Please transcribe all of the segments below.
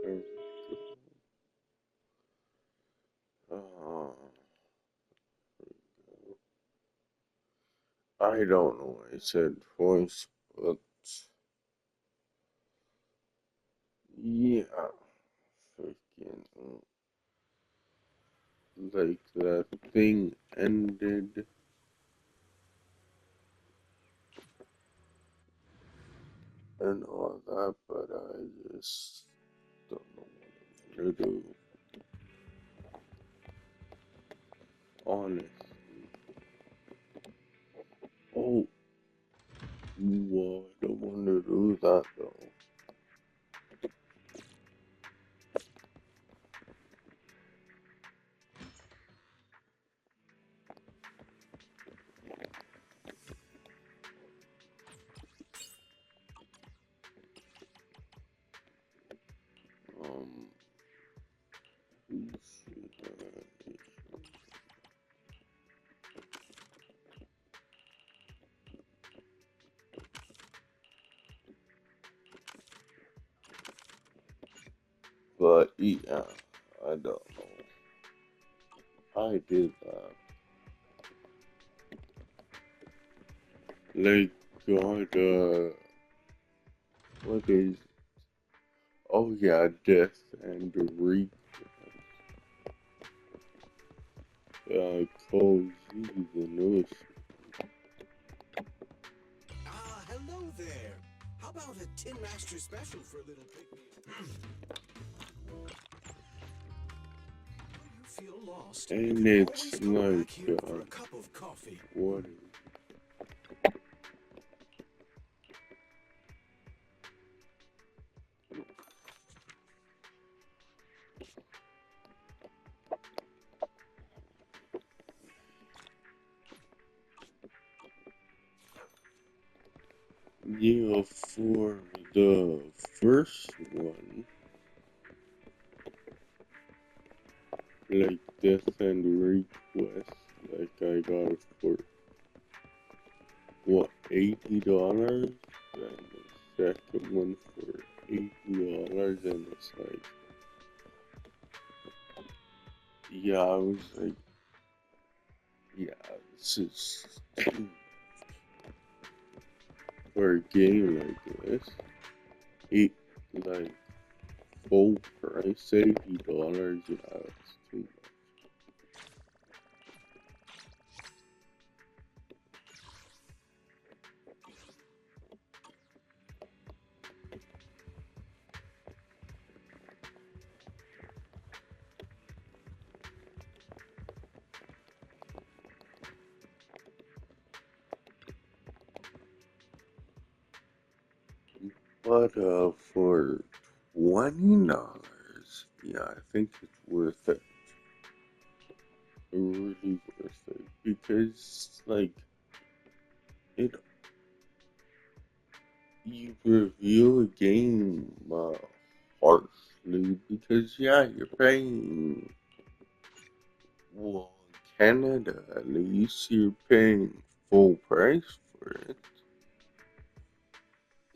There we go. I don't know why I said voice, but yeah, freaking like that thing ended and all that, but I just don't know what I'm gonna do. Honestly. Oh, well, I don't want to do that though. Um, but yeah, I don't know. I did that. Like, God, what is, oh yeah, death and re, Cold Z, the newest. Hello there. How about a Tin Master special for a little picnic? You feel lost? And You can it's always go back like, here for a cup of coffee. what is, yeah, for the first one, like Death and Request, like I got it for what, $80, and the second one for $80, and it's like, yeah, I was like, yeah, this is for a game like this, it like full price $80, yeah, it's too much. But for $20, yeah, I think it's worth it. Really worth it because like it, you review a game harshly because yeah, you're paying. Well, in Canada at least you're paying full price for it,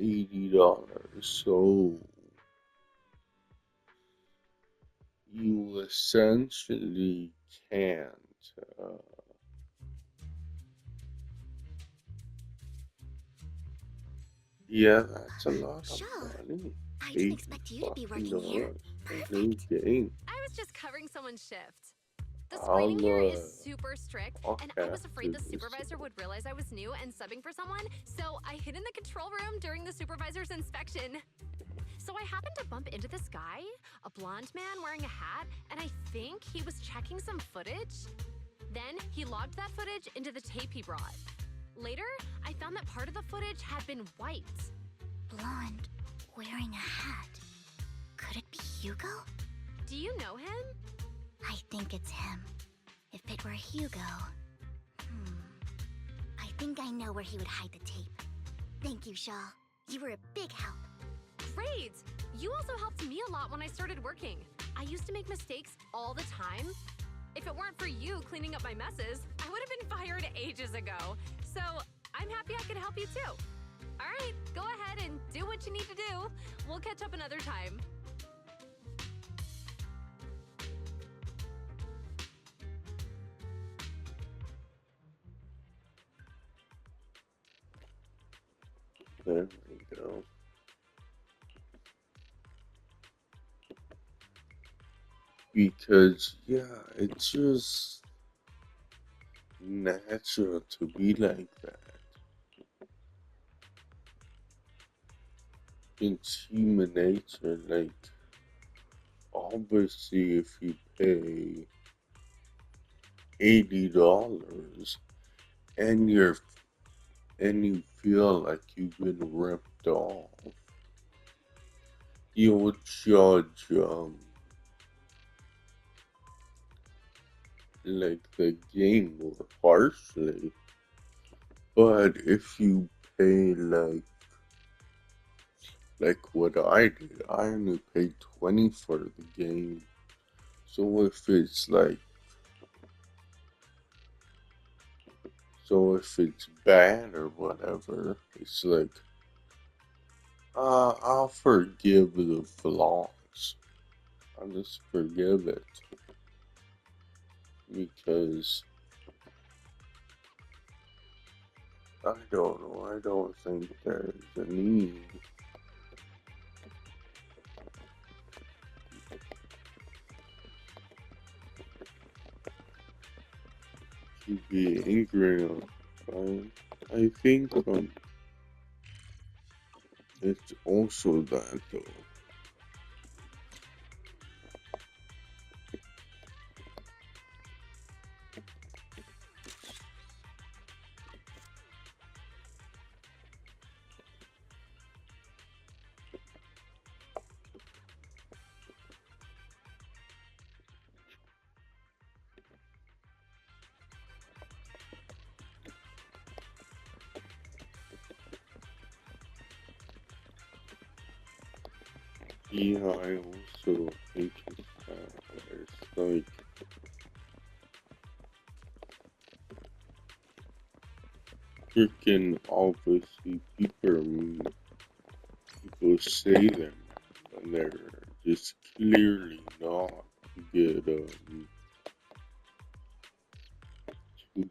$80. So you essentially can't. Uh, Yeah, that's a lot of Shaw, money. I didn't $80 expect you to be fucking working here. dollars for a new Perfect. game. I was just covering someone's shift. The screening I'll here is super strict, talk and I was afraid after the this. supervisor would realize I was new and subbing for someone, so I hid in the control room during the supervisor's inspection. So I happened to bump into this guy, a blonde man wearing a hat, and I think he was checking some footage. Then he logged that footage into the tape he brought. Later, I found that part of the footage had been wiped. Blonde, wearing a hat. Could it be Hugo? Do you know him? I think it's him. If it were Hugo... I think I know where he would hide the tape. Thank you, Shaw. You were a big help. Great! You also helped me a lot when I started working. I used to make mistakes all the time. If it weren't for you cleaning up my messes, I would have been fired ages ago. So I'm happy I could help you too. All right, go ahead and do what you need to do. We'll catch up another time. There we go. Because, yeah, it's just natural to be like that. It's human nature. Like, obviously, if you pay $80 and you feel like you've been ripped off, you'll judge like the game more harshly. But if you pay like what I did, I only paid 20 for the game. So if it's bad or whatever, it's like I'll forgive the flaws. I'll just forgive it because I don't know. I don't think there's a need to be angry on time. I think it's also that though. Yeah, I also think it's that. It's like freaking obviously people say them and they're just clearly not to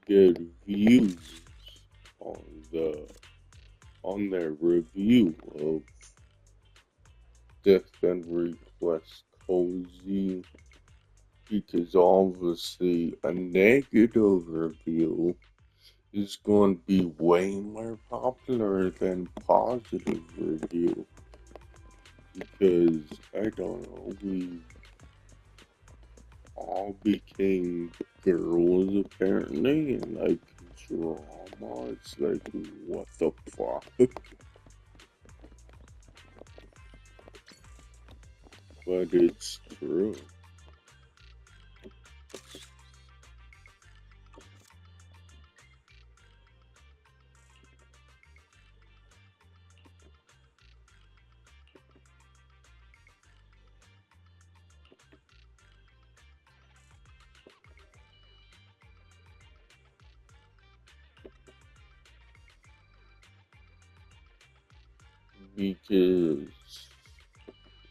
get views on the on their review of Death and Request Cozy because obviously a negative review is going to be way more popular than positive review because I don't know, we all became girls apparently and like drama. It's like what the fuck? But it's true. Because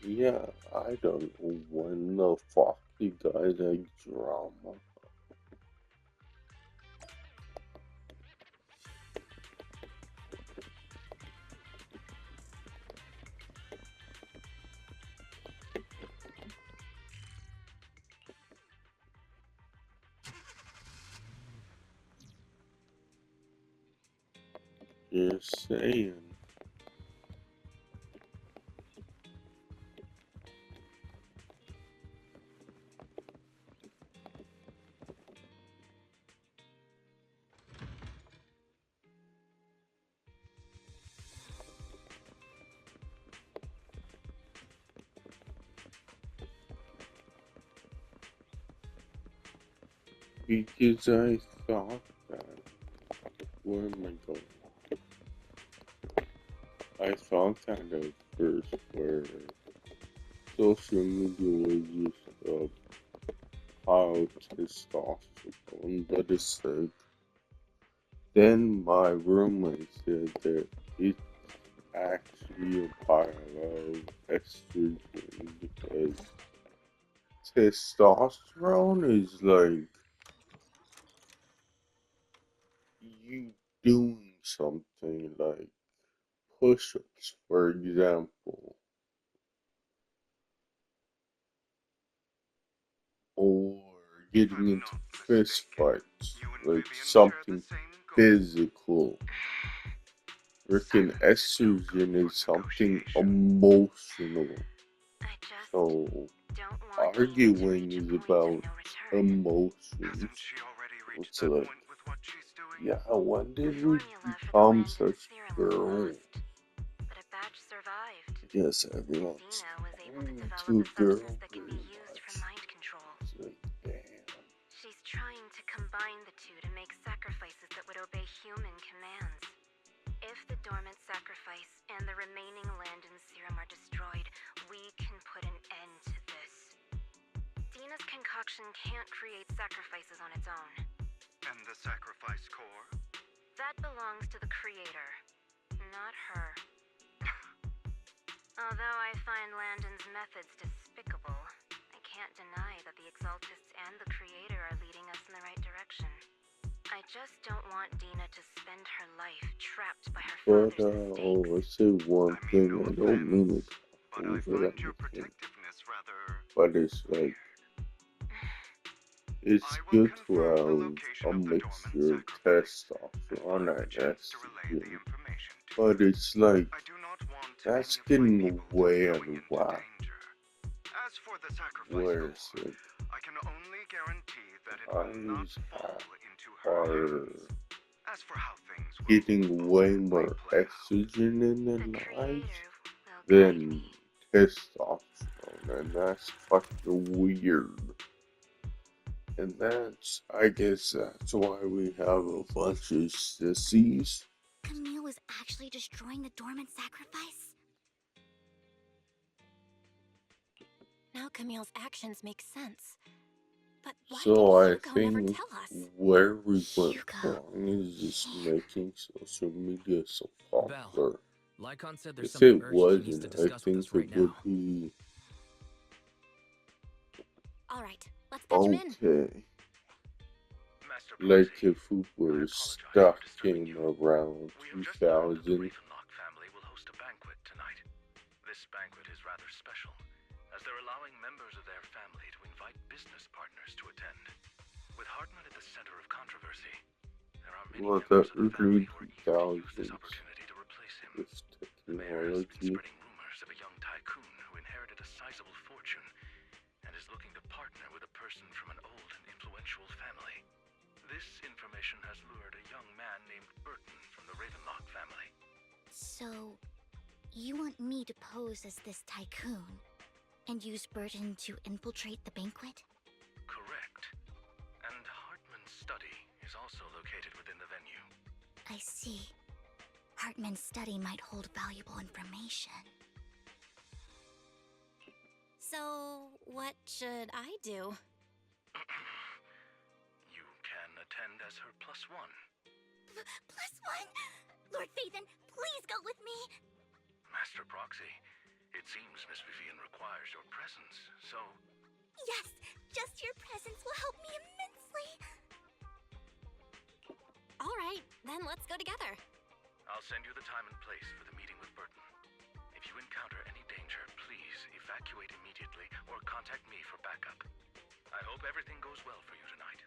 yeah, I don't know when the fuck you guys like drama. You're saying because I thought that where am I going? I thought that at first where social media was just how testosterone, but it's like then my roommate said that it's actually a pile of estrogen because testosterone is like you doing something like push-ups, for example, or getting into fist fights, like something physical. Freaking estrogen is something emotional. I just So don't want Dina to arguing reach a is point of about no return. emotions. Hasn't she already reached It's that like, point with what she's doing? yeah, when The did we formula for the become Landon such serum was girls? lost, but a batch survived. Yes, And everyone's Dina was able to develop too a substance girl that can be pretty used for much. mind control. It's like, damn. She's trying to combine the two to make sacrifices that would obey human commands. If the dormant sacrifice and the remaining Landon serum are destroyed, we can put an end to this. Dina's concoction can't create sacrifices on its own. And the sacrifice core? That belongs to the creator, not her. Although I find Landon's methods despicable, I can't deny that the Exaltists and the creator are leading us in the right direction. I just don't want Dina to spend her life trapped by her But father's I'll mistakes. say one I mean, thing, no I don't mean it offense, but I over find your anything. protectiveness rather But it's like, it's I will good to confirm the have location a of the dormant mixture of sacrifice and testosterone find the and chance to relay the estrogen. information to But you. it's like, I do not want that's any of my getting people to way be out going of into whack. danger. As for the sacrifice Where core, it's like, I can only guarantee that it will not eyes fall into her are hands. As for how things will getting way ultimately more play out, estrogen in The their creator lives will guide than me. testosterone, and that's fucking weird. And that's, I guess that's why we have a bunch of sissies. Camille was actually destroying the dormant sacrifice? Now Camille's actions make sense. But why So I did Hugo never think tell us? where we went Hugo. wrong is just making social media so popular. Lycon said there's If something it urgent he needs wasn't, to I discuss with think us right it now. would be All right, let's patch him in. okay. Master Like Proxy, if we were apologize for stuck disturbing in you. around We have just learned that the 2000. Ravenlock family will host a banquet tonight. This banquet is rather special, as they're allowing members of their family to invite business partners to attend. With Hartman at the center of controversy, there are many Well, the members of the family early who are eager to use this 2000s opportunity to replace him. with The mayor has been technology. spreading rumors of a young tycoon who inherited a sizable fortune and is looking to partner with a person from an old and influential family. This information has lured a young man named Burton from the Ravenlock family. So, you want me to pose as this tycoon and use Burton to infiltrate the banquet? Correct. And Hartman's study is also located within the venue. I see. Hartman's study might hold valuable information. So, what should I do? You can attend as her +1. Plus one! Lord Phaethon, please go with me! Master Proxy, it seems Miss Vivian requires your presence, so Yes, just your presence will help me immensely! All right, then let's go together. I'll send you the time and place for the meeting with Burton. If you encounter any danger, please evacuate immediately or contact me for backup. I hope everything goes well for you tonight.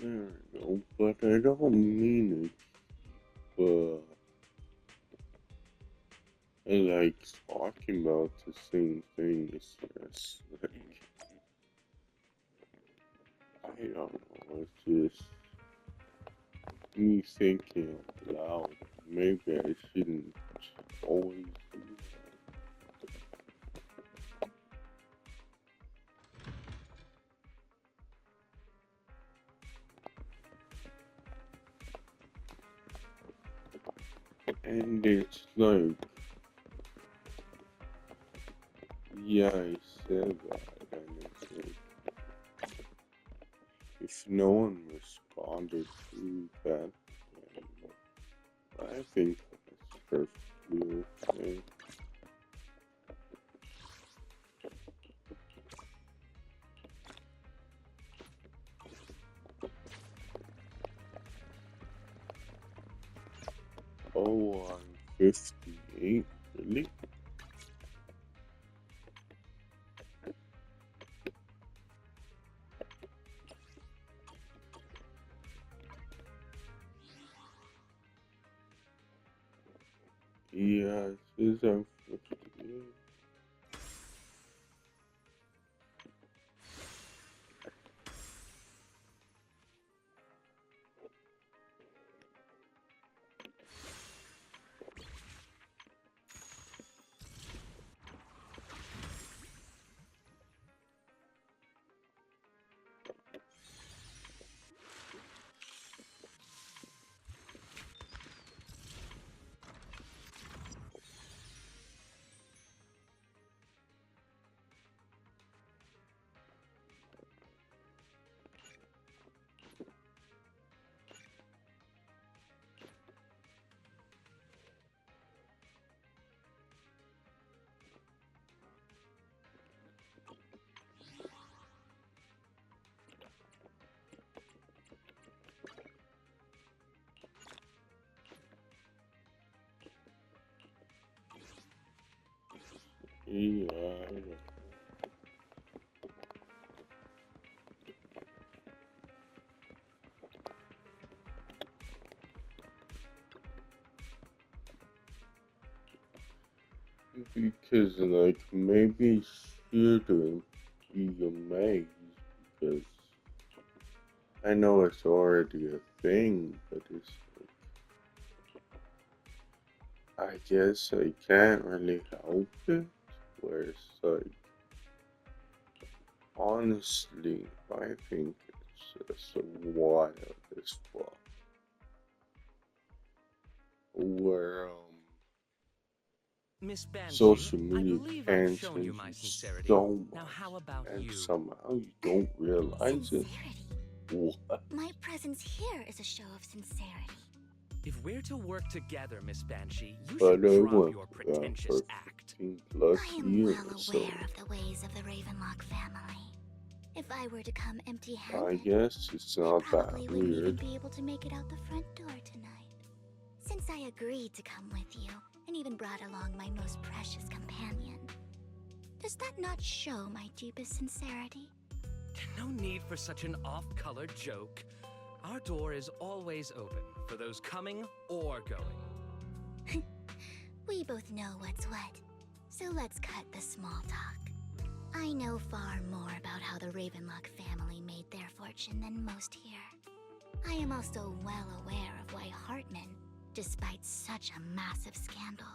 There we go, but I don't mean it. But I like talking about the same thing. It's just like, I don't know. It's just me thinking out loud. Maybe I shouldn't always do that. And it's like, yeah, I said that, and it's like, if no one responded to that, then I think that's perfectly okay. Oh, I'm 58, really? Yeah, it says I'm 58. Yeah, because like maybe shouldn't be amazed because I know it's already a thing, but it's I guess I can't really help it. Where it's like honestly, I think it's just wild as fuck. Where Miss Banshee, social I media believe can I've shown you change my you sincerity. so Now much, how about and you? somehow you don't realize it. Sincerity. What? My presence here is a show of sincerity. If we're to work together, Miss Banshee, you But should I drop worked your for pretentious act. 15 plus I am years, well so aware of the ways of the Ravenlock family. If I were to come I empty-handed, guess it's I not that probably wouldn't even weird. be able to make it out the front door tonight. Since I agreed to come with you, and even brought along my most precious companion, does that not show my deepest sincerity? No need for such an off-color joke. Our door is always open for those coming or going. We both know what's what, so let's cut the small talk. I know far more about how the Ravenlock family made their fortune than most here. I am also well aware of why Hartman, despite such a massive scandal,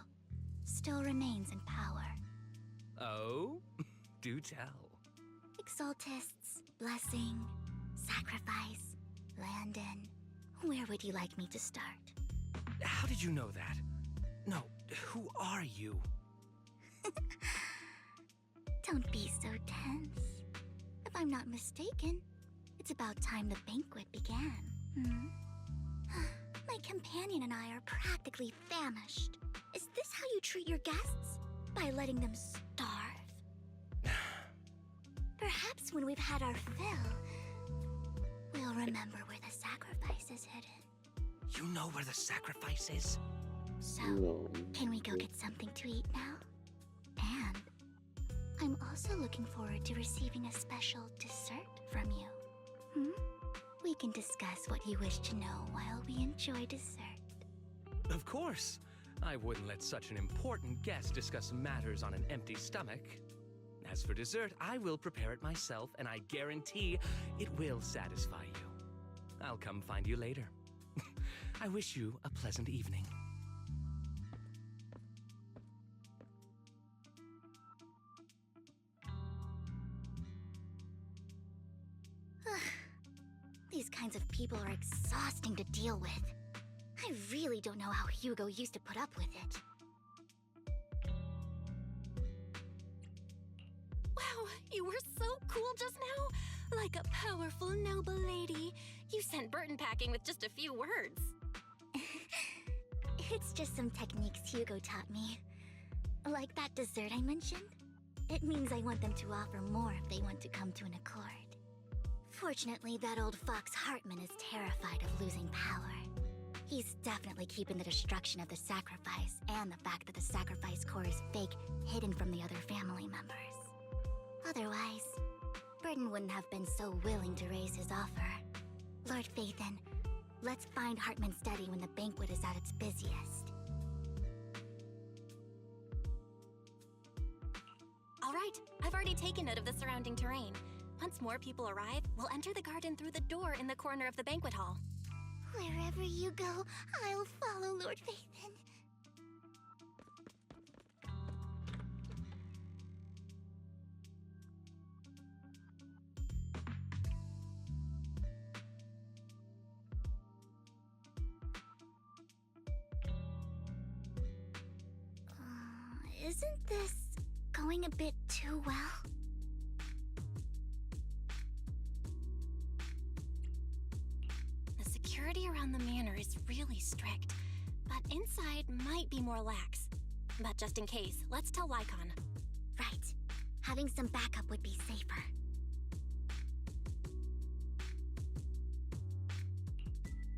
still remains in power. Oh? Do tell. Exaltists, blessing, sacrifice, Landon. Where would you like me to start? How did you know that? No, who are you? Don't be so tense. If I'm not mistaken, it's about time the banquet began. My companion and I are practically famished. Is this how you treat your guests? By letting them starve? Perhaps when we've had our fill, we'll remember where the sacrifice is hidden. You know where the sacrifice is? So, No. can we go get something to eat now? And I'm also looking forward to receiving a special dessert from you. We can discuss what you wish to know while we enjoy dessert. Of course. I wouldn't let such an important guest discuss matters on an empty stomach. As for dessert, I will prepare it myself, and I guarantee it will satisfy you. I'll come find you later. I wish you a pleasant evening. These kinds of people are exhausting to deal with. I really don't know how Hugo used to put up with it. Wow, you were so cool just now. Like a powerful, noble lady. You sent Burton packing with just a few words. It's just some techniques Hugo taught me. Like that dessert I mentioned. It means I want them to offer more if they want to come to an accord. Fortunately, that old fox Hartman is terrified of losing power. He's definitely keeping the destruction of the sacrifice and the fact that the sacrifice core is fake hidden from the other family members. Otherwise, Burton wouldn't have been so willing to raise his offer. Lord Phaethon, let's find Hartman's study when the banquet is at its busiest. All right, I've already taken note of the surrounding terrain. Once more people arrive, we'll enter the garden through the door in the corner of the banquet hall. Wherever you go, I'll follow, Lord Phaethon. Isn't this going a bit too well? The security around the manor is really strict, but inside might be more lax. But just in case, let's tell Lycon. Right. Having some backup would be safer.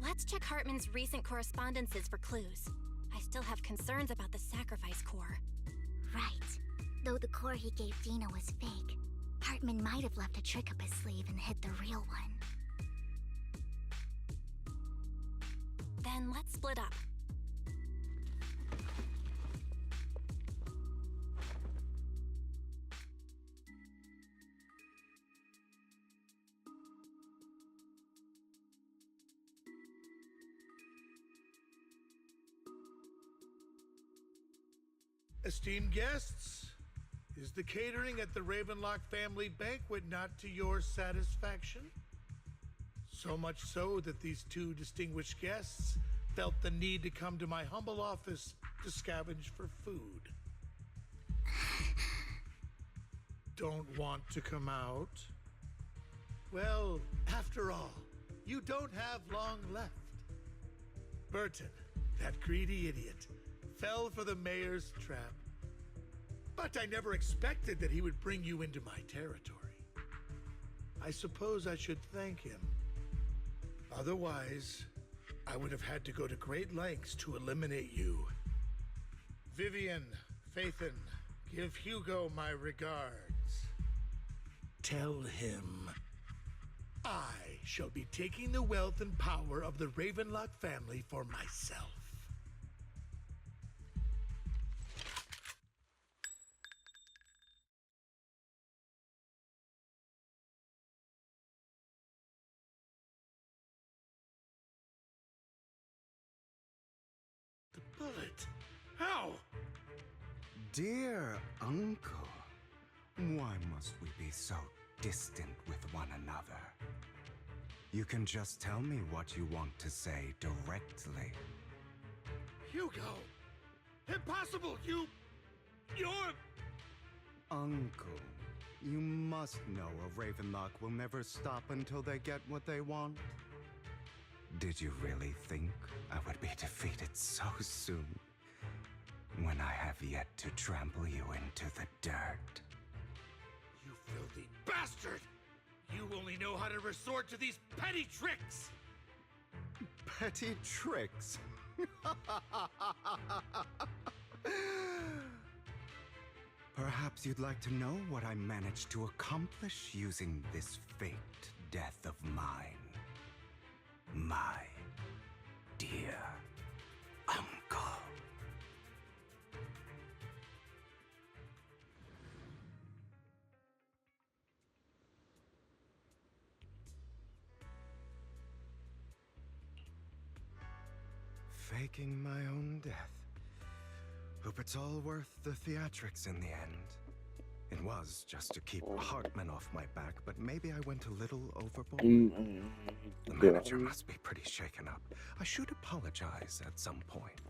Let's check Hartman's recent correspondences for clues. I still have concerns about the sacrifice core. Right. Though the core he gave Dina was fake, Hartman might have left a trick up his sleeve and hid the real one. Then let's split up. Esteemed guests, is the catering at the Ravenlock family banquet not to your satisfaction? So much so that these two distinguished guests felt the need to come to my humble office to scavenge for food. Don't want to come out? Well, after all, you don't have long left. Burton, that greedy idiot, fell for the mayor's trap. But I never expected that he would bring you into my territory. I suppose I should thank him. Otherwise, I would have had to go to great lengths to eliminate you. Vivian, Phaethon, give Hugo my regards. Tell him I shall be taking the wealth and power of the Ravenlock family for myself. The bullet? How? Dear uncle, why must we be so distant with one another? You can just tell me what you want to say directly. Hugo! Impossible! You're... Uncle, you must know a Ravenlock will never stop until they get what they want. Did you really think I would be defeated so soon, when I have yet to trample you into the dirt? You filthy bastard! You only know how to resort to these petty tricks! Petty tricks? Perhaps you'd like to know what I managed to accomplish using this faked death of mine. My dear uncle. faking my own death. Hope it's all worth the theatrics in the end. It was just to keep Hartman off my back, but maybe I went a little overboard. The manager must be pretty shaken up. I should apologize at some point.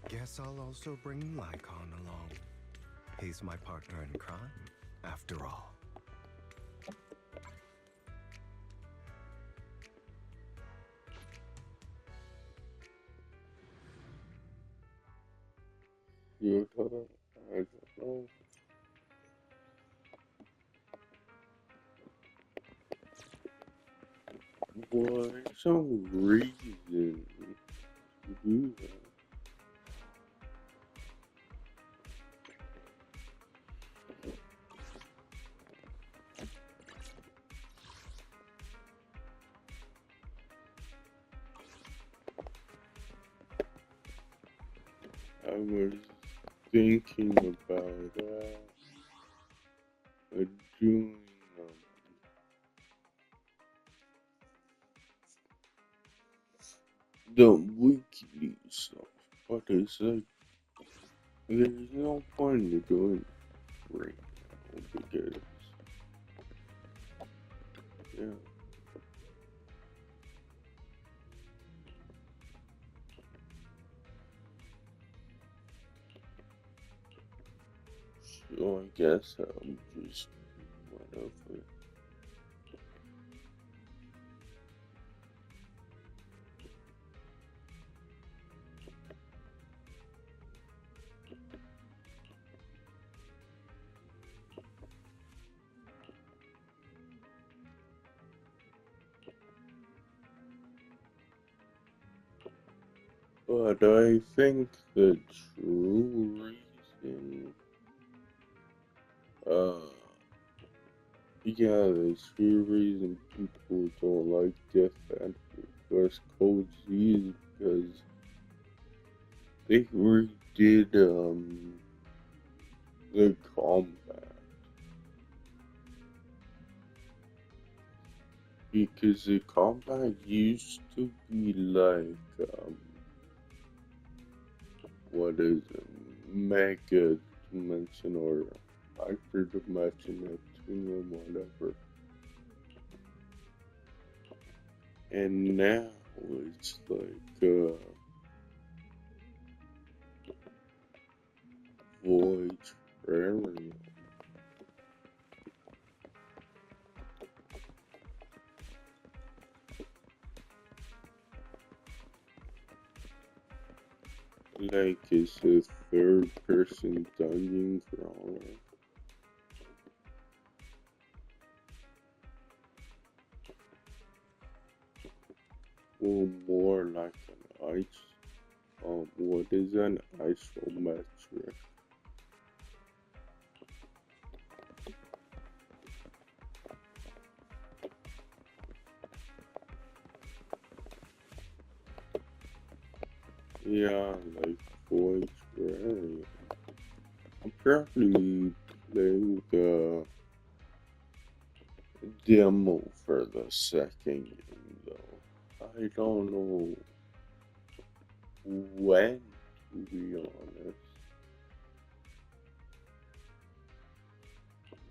Guess I'll also bring Lycon along. He's my partner in crime, after all. I don't know. Why some reason to do that? I was thinking about doing the weekly stuff, but it's like there's no point in doing it right now because yeah. So I guess I'm just whatever. But I think the true reason, yeah, the true reason people don't like Death and West Code Z is because they redid, the combat. Because the combat used to be like, what is it? Mega dimension or hyper dimension, Neptunium, whatever. And now it's like, Void Terrarium. Like it's a third person dungeon crawler. Or more like an what is an isometric? Yeah, like Void Terrarium. I'm currently playing the demo for the second game though. I don't know when, to be honest,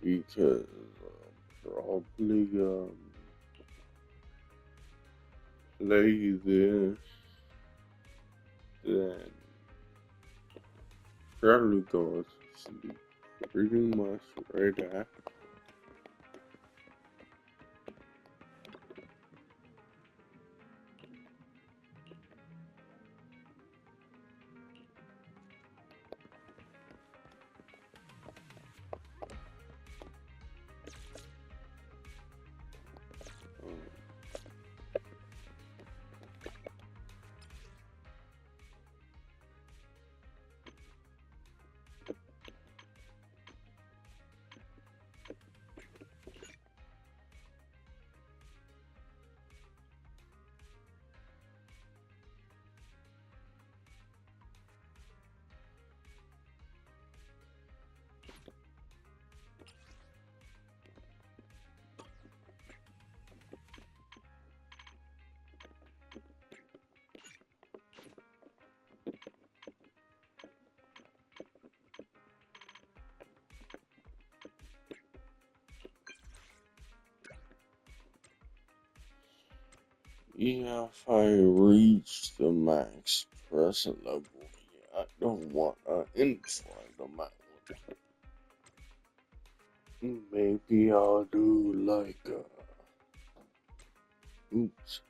because probably play this, then probably go to sleep pretty much right after. Yeah, if I reach the max present level, yeah, I don't want to inflate the max. Maybe I'll do like oops.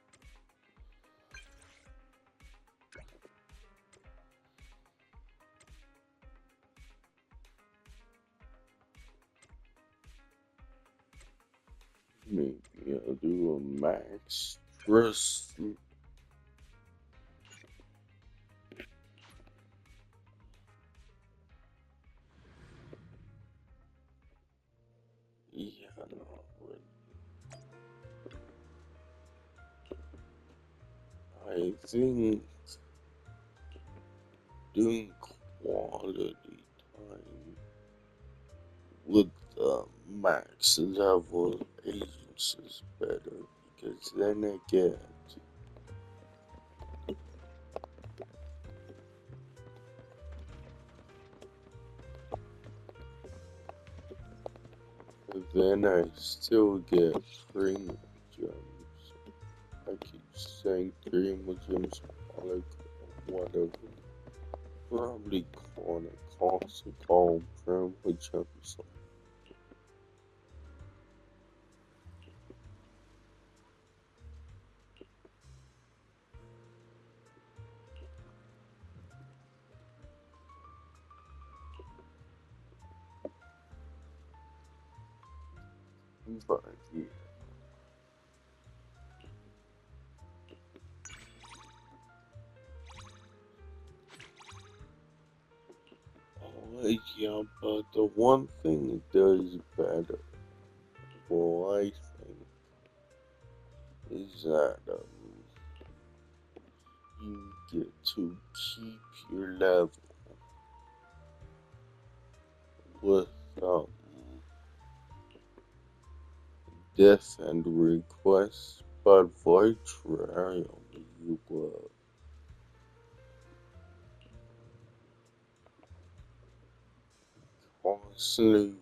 Maybe I'll do a max press. Yeah, no, I think doing quality time with max level agents is better because then I get then I still get premium gems. I keep saying premium gems like whatever. Probably gonna cost a call premium gems. But yeah. Yeah, but the one thing it does better, well, I think, is that you get to keep your level with death and request, but virtually you will constantly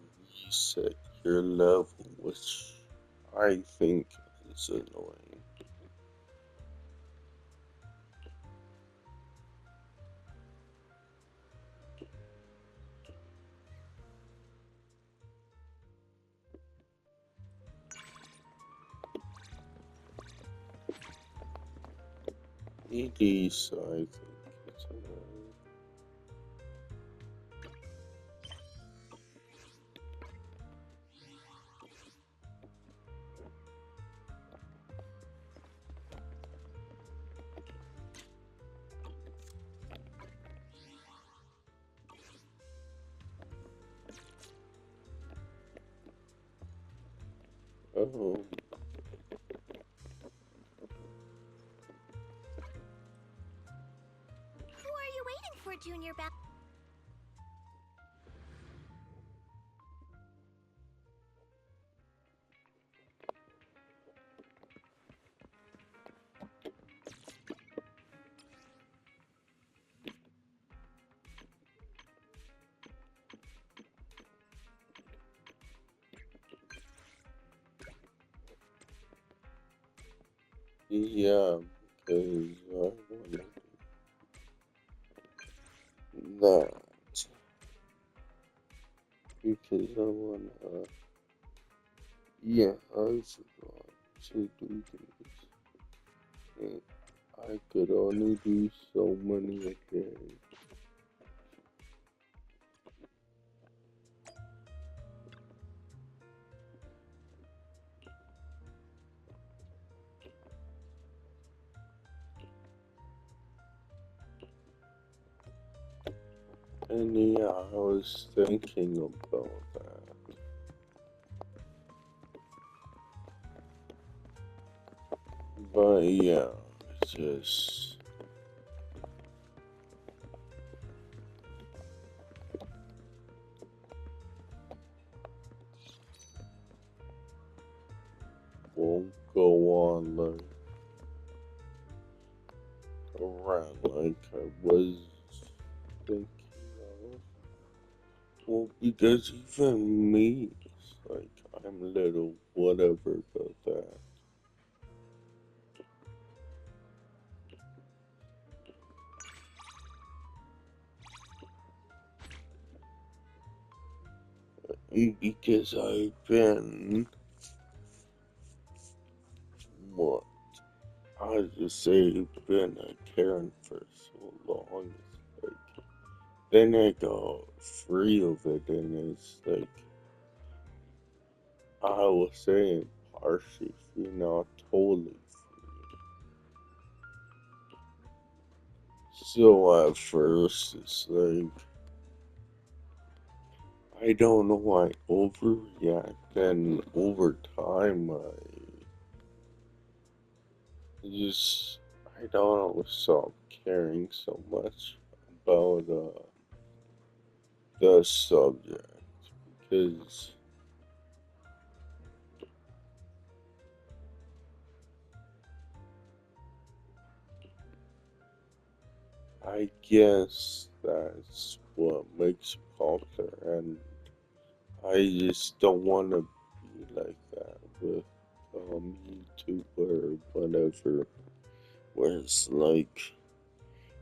reset your level, which I think is annoying. It is, I think it's annoying. Oh, Who are you waiting for, Junior Bell? yeah, because I wanna do that. Because I wanna, yeah, I forgot to do this. And I could only do so many a day. And yeah, I was thinking about that. But yeah, it's just won't go on like around like I was thinking of. Well, because even me, it's like I'm a little whatever about that. because I've been what I just say been a Karen for so long. It's like then I got free of it, and it's like I was saying partially free, not totally free. So at first it's like I don't know why I overreact, and over time I don't know, stop caring so much about the subject because I guess that's what makes it popular, and I just don't want to be like that with YouTube or whatever, where it's like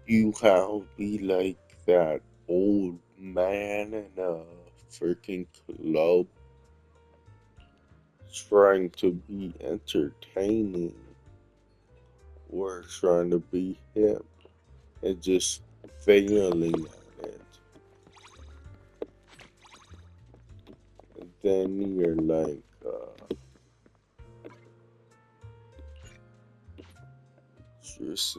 you have to be like that old man in a freaking club trying to be entertaining or trying to be hip and just failing at it. And then you're like, just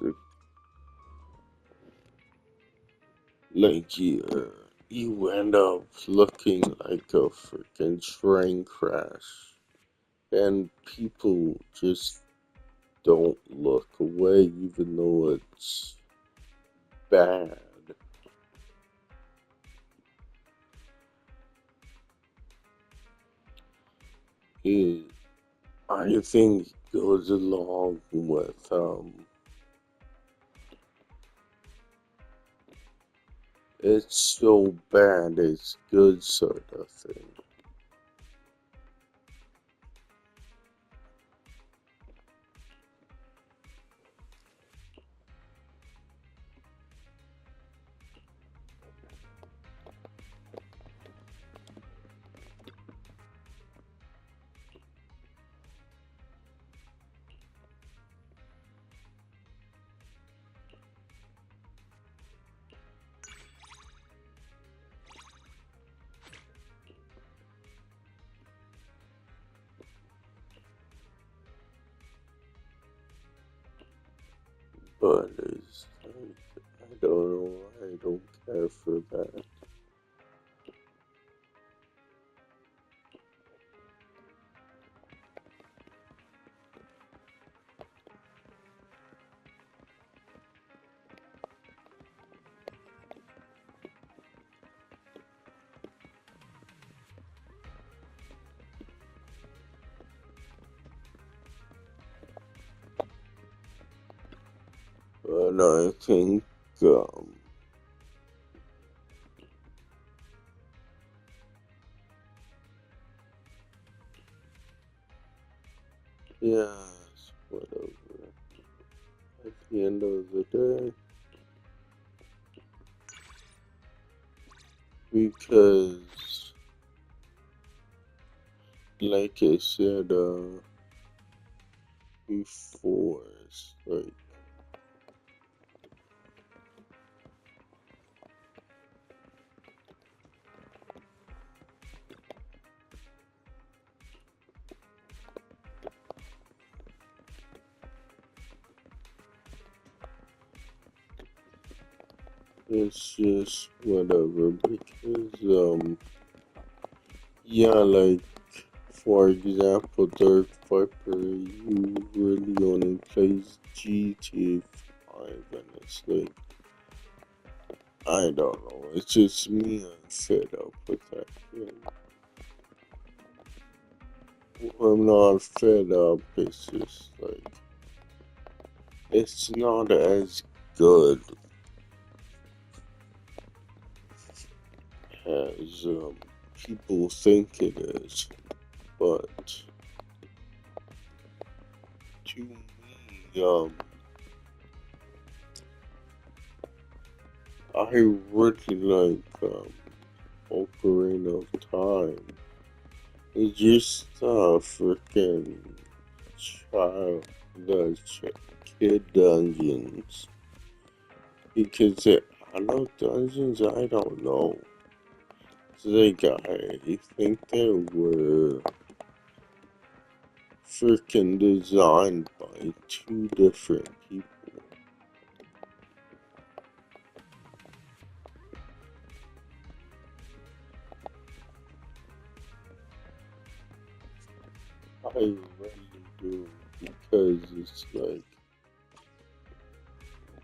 like you end up looking like a freaking train crash, and people just don't look away even though it's bad. It, I think goes along with it's so bad it's good sort of thing. But it's like, I don't know, I don't care for that. But I think, yeah, it's whatever. At the end of the day, because, like I said, before, it's like, it's just whatever, because, yeah, like, for example, Dark Viper, you really only plays GTA 5, and it's like, I don't know, it's just me, I'm fed up with that game. I'm not fed up, it's just like, it's not as good as people think it is, but to me, I really like Ocarina of Time. It's just freaking child, kid dungeons. Because adult dungeons, I don't know. So I think they were freaking designed by two different people. I really do, because it's like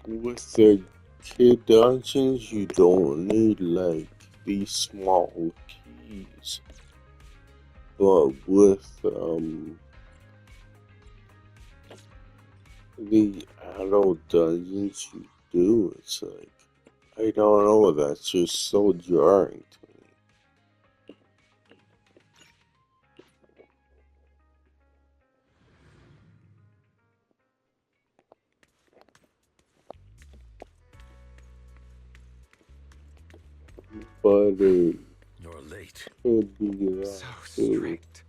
with the kid dungeons, you don't need like these small keys, but with the adult dungeons, you do. It's like I don't know. That's just so jarring to me. But You're late. could be that So too. strict.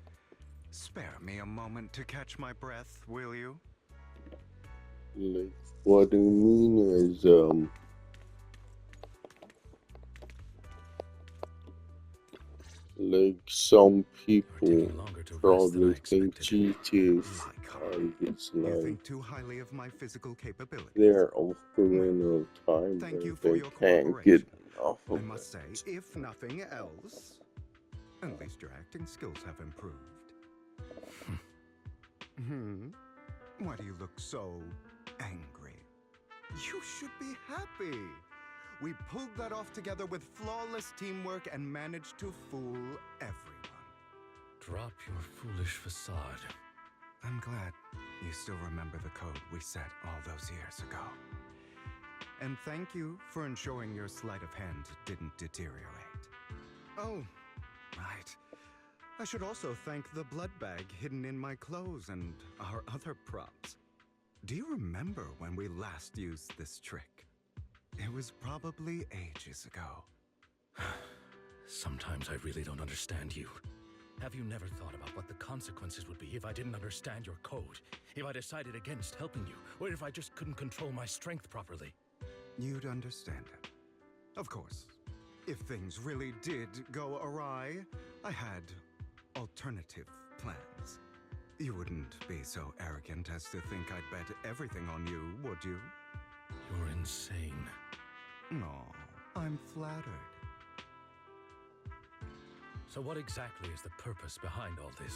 Spare me a moment to catch my breath, will you? Like, what I mean is, like some people taking longer to rest than I probably think expected. GTA My 5 is You like think too highly of my physical capabilities. their Ocarina of Time, Thank you but for they your can't get cooperation. enough I of must say, it. if nothing else, at least your acting skills have improved. Why do you look so angry? You should be happy. We pulled that off together with flawless teamwork and managed to fool everyone. Drop your foolish facade. I'm glad you still remember the code we set all those years ago. And thank you for ensuring your sleight of hand didn't deteriorate. Oh, right. I should also thank the blood bag hidden in my clothes and our other props. Do you remember when we last used this trick? It was probably ages ago. Sometimes I really don't understand you. Have you never thought about what the consequences would be if I didn't understand your code? If I decided against helping you? Or if I just couldn't control my strength properly? You'd understand it. Of course, if things really did go awry, I had alternative plans. You wouldn't be so arrogant as to think I'd bet everything on you, would you? You're insane. No, I'm flattered. So what exactly is the purpose behind all this?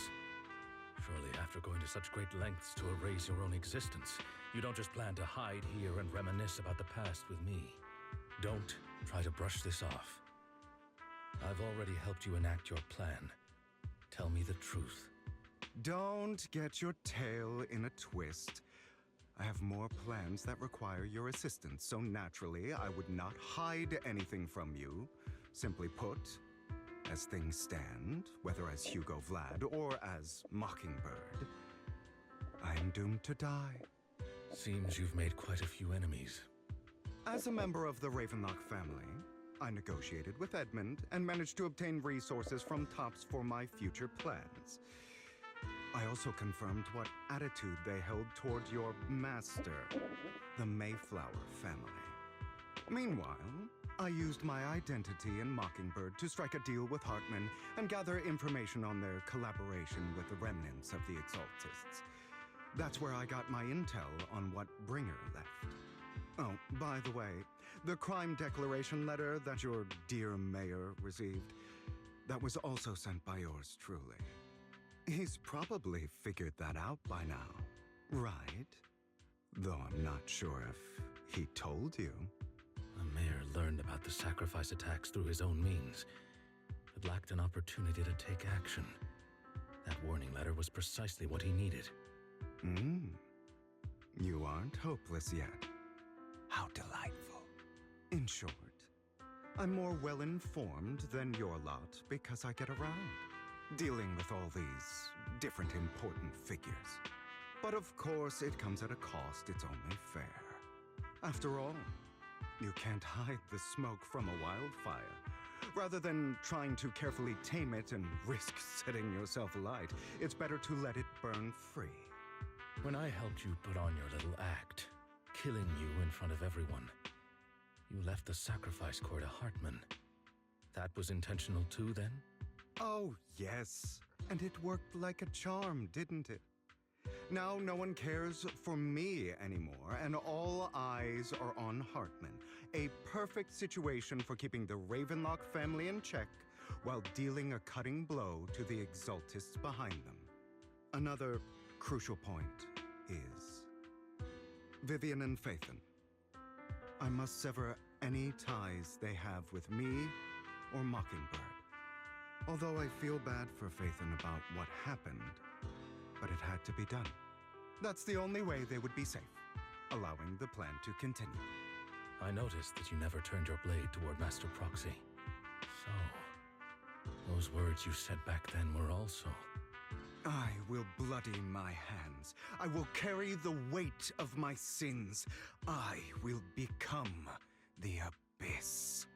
Surely after going to such great lengths to erase your own existence, you don't just plan to hide here and reminisce about the past with me. Don't try to brush this off. I've already helped you enact your plan. Tell me the truth. Don't get your tail in a twist. I have more plans that require your assistance, so naturally I would not hide anything from you. Simply put, as things stand, whether as Hugo Vlad or as Mockingbird, I am doomed to die. Seems you've made quite a few enemies. As a member of the Ravenlock family, I negotiated with Edmund and managed to obtain resources from Tops for my future plans. I also confirmed what attitude they held toward your master, the Mayflower family. Meanwhile, I used my identity in Mockingbird to strike a deal with Hartman and gather information on their collaboration with the remnants of the Exaltists. That's where I got my intel on what Bringer left. Oh, by the way, the crime declaration letter that your dear mayor received, that was also sent by yours truly. He's probably figured that out by now, right? Though I'm not sure if he told you. The mayor learned about the sacrifice attacks through his own means, but lacked an opportunity to take action. That warning letter was precisely what he needed. You aren't hopeless yet. How delightful. In short, I'm more well-informed than your lot because I get around, dealing with all these different important figures. But of course, it comes at a cost. It's only fair. After all, you can't hide the smoke from a wildfire. Rather than trying to carefully tame it and risk setting yourself alight, it's better to let it burn free. When I helped you put on your little act, killing you in front of everyone, you left the sacrifice core to Hartman. That was intentional too, then? Oh, yes. And it worked like a charm, didn't it? Now no one cares for me anymore, and all eyes are on Hartman. A perfect situation for keeping the Ravenlock family in check while dealing a cutting blow to the Exaltists behind them. Another crucial point is Vivian and Phaethon. I must sever any ties they have with me or Mockingbird. Although I feel bad for Phaethon about what happened, but it had to be done. That's the only way they would be safe, allowing the plan to continue. I noticed that you never turned your blade toward Master Proxy. So, those words you said back then were also... I will bloody my hands. I will carry the weight of my sins. I will become the Abyss.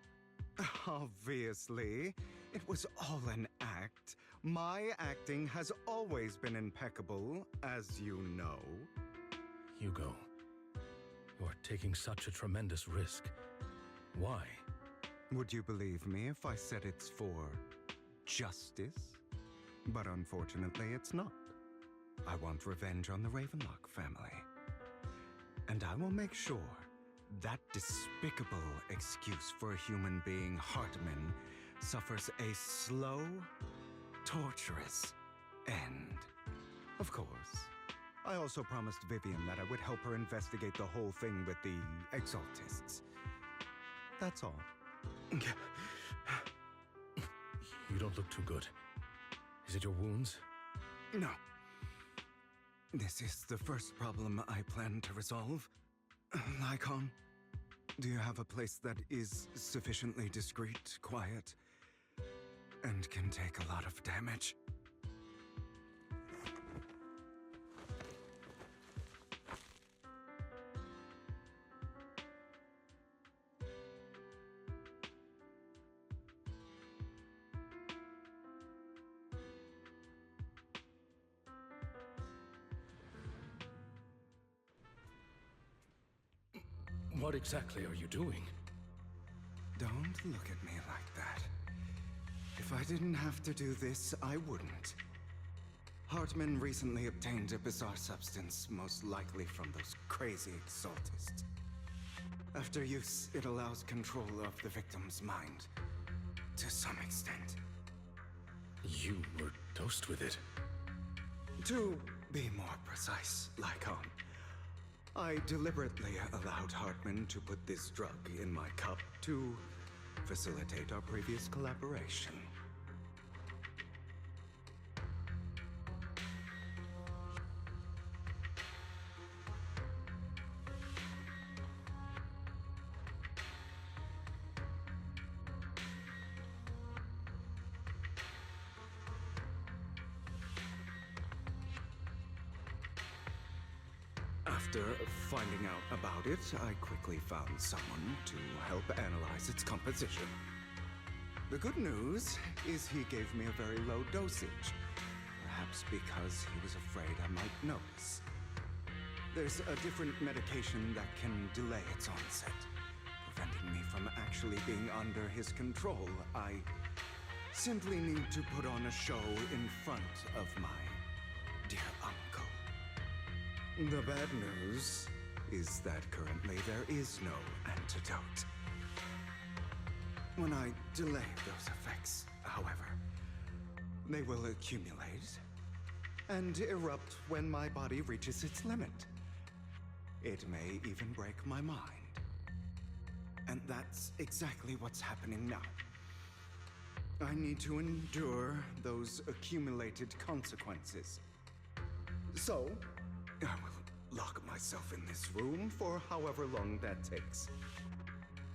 Obviously, it was all an act. My acting has always been impeccable, as you know. Hugo, you're taking such a tremendous risk. Why? Would you believe me if I said it's for justice? But unfortunately, it's not. I want revenge on the Ravenlock family. And I will make sure that despicable excuse for a human being, Hartman, suffers a slow, torturous end. Of course, I also promised Vivian that I would help her investigate the whole thing with the Exaltists. That's all. You don't look too good. Is it your wounds? No. This is the first problem I plan to resolve. Lycon, do you have a place that is sufficiently discreet, quiet, and can take a lot of damage? What exactly are you doing? Don't look at me like that. If I didn't have to do this, I wouldn't. Hartman recently obtained a bizarre substance, most likely from those crazy Exaltists. After use, it allows control of the victim's mind, to some extent. You were dosed with it. To be more precise, Lycon, I deliberately allowed Hartman to put this drug in my cup to facilitate our previous collaboration. After finding out about it, I quickly found someone to help analyze its composition. The good news is he gave me a very low dosage, perhaps because he was afraid I might notice. There's a different medication that can delay its onset, preventing me from actually being under his control. I simply need to put on a show in front of my dear uncle. The bad news is that currently there is no antidote. When I delay those effects, however, they will accumulate and erupt when my body reaches its limit. It may even break my mind. And that's exactly what's happening now. I need to endure those accumulated consequences. So, I will lock myself in this room for however long that takes.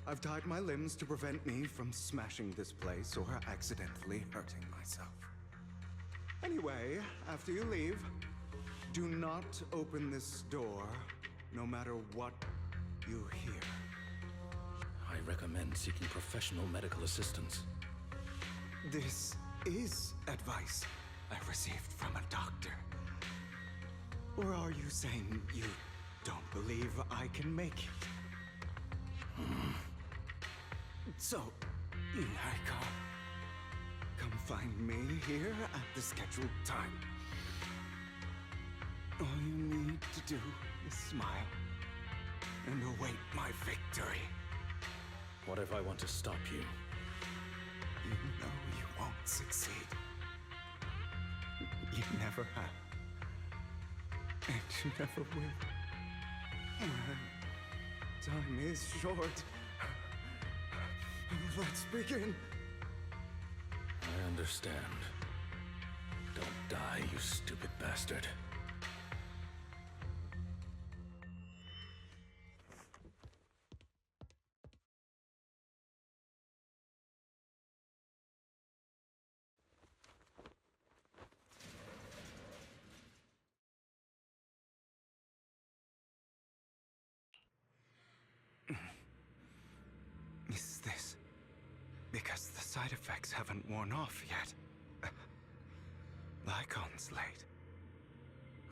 I've tied my limbs to prevent me from smashing this place or accidentally hurting myself. Anyway, after you leave, do not open this door, no matter what you hear. I recommend seeking professional medical assistance. This is advice I received from a doctor. Or are you saying you don't believe I can make it? So, Naika, come find me here at the scheduled time. All you need to do is smile and await my victory. What if I want to stop you? You know you won't succeed. You never have. And you never will. Time is short. Let's begin. I understand. Don't die, you stupid bastard. Is this because the side effects haven't worn off yet? Lycon's late.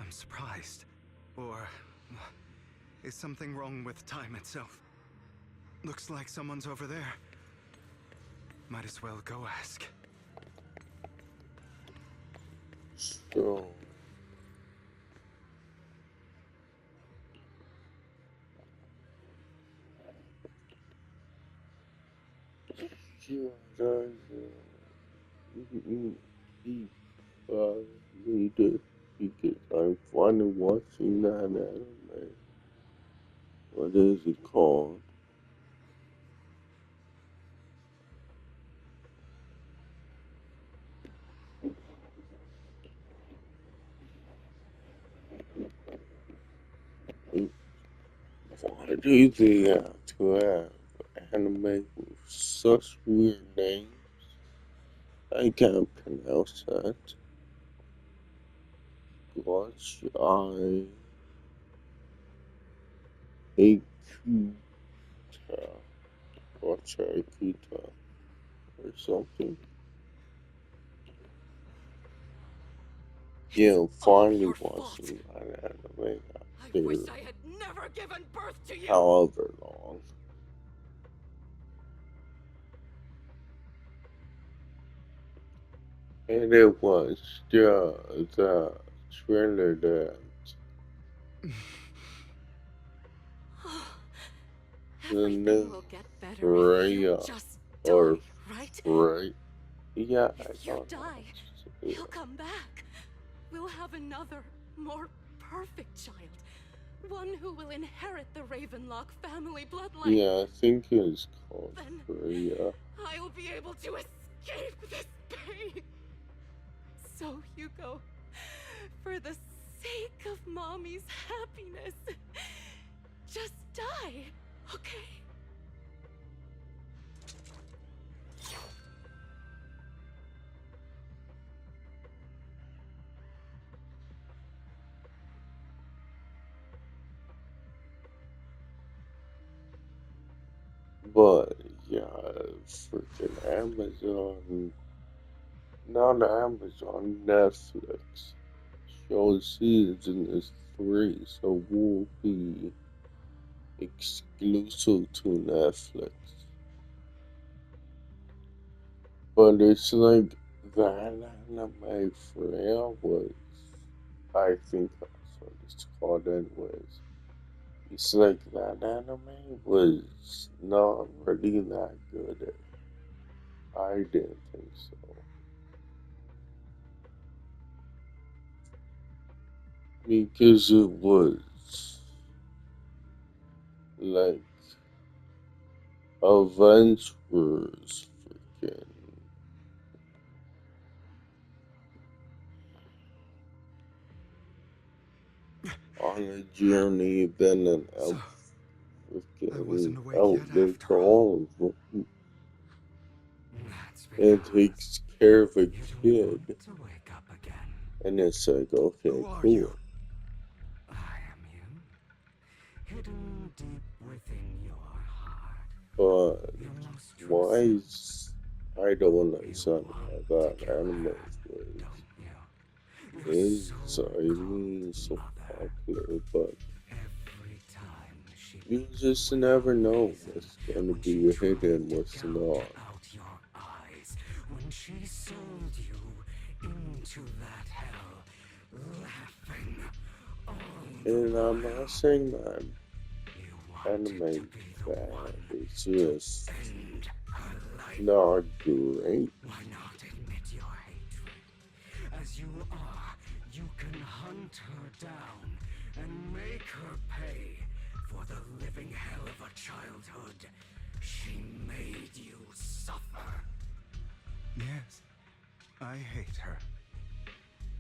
I'm surprised. Or is something wrong with time itself? Looks like someone's over there. Might as well go ask. So, yeah, guys, need it because I'm finally watching that anime. What is it called? Why do they have to have anime with such weird names? I can't pronounce that. Watch Akuta. Watch Akuta or something. Yeah, I'm finally watching that anime I wish I had never given birth to you. however long. And it was the trailer that the Everything new will get better if Freya you just die, or right? right? Yeah, I If you thought die, that. he'll come back. We'll have another, more perfect child. One who will inherit the Ravenlock family bloodline. Yeah, I think it's called Then Freya. I'll be able to escape this pain. So, Hugo, for the sake of Mommy's happiness, just die, okay? But yeah, freaking Amazon, not Amazon, Netflix shows season is 3, so will be exclusive to Netflix. But it's like that anime Freya was, I think that's what it's called anyways. It's like that anime was not really that good. I didn't think so. Because it was like Avengers freaking on a journey, then an So, elf I freaking wasn't awake out yet there after all. all of them That's and because takes care of a you don't kid. want to wake up again. And it's like, okay, Who are cool. you? I am you. Hidden deep within your heart. But Your most true why self. is I don't like something about anime is I mean so popular, but you just never know what's gonna be a hit and what's not. When she sold you into that hell, laughing all And the I'm not while. saying that You wanted to anime be the bad, one it's to just end her life. not great. Why not admit your hatred? As you are, you can hunt her down and make her pay for the living hell of a childhood she made you suffer. Yes, I hate her.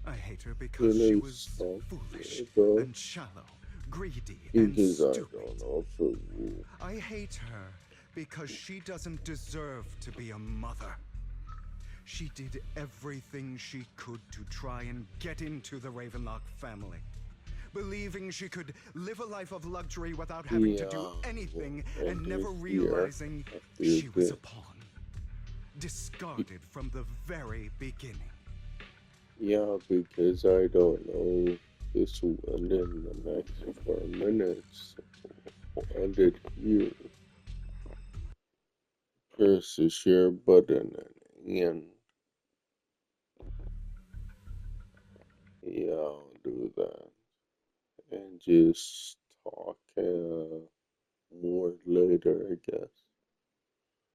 I hate her because she Really was stuff, foolish but and shallow, greedy and because I stupid. don't know if it will. I hate her because she doesn't deserve to be a mother. She did everything she could to try and get into the Ravenlock family, believing she could live a life of luxury without having to do Yeah, anything and and never this year realizing I feel she was a good. pawn, discarded from the very beginning. Yeah, because I don't know this will end in the next 4 minutes. We'll end it here. Press the share button and yeah, I'll do that. And just talk more later, I guess.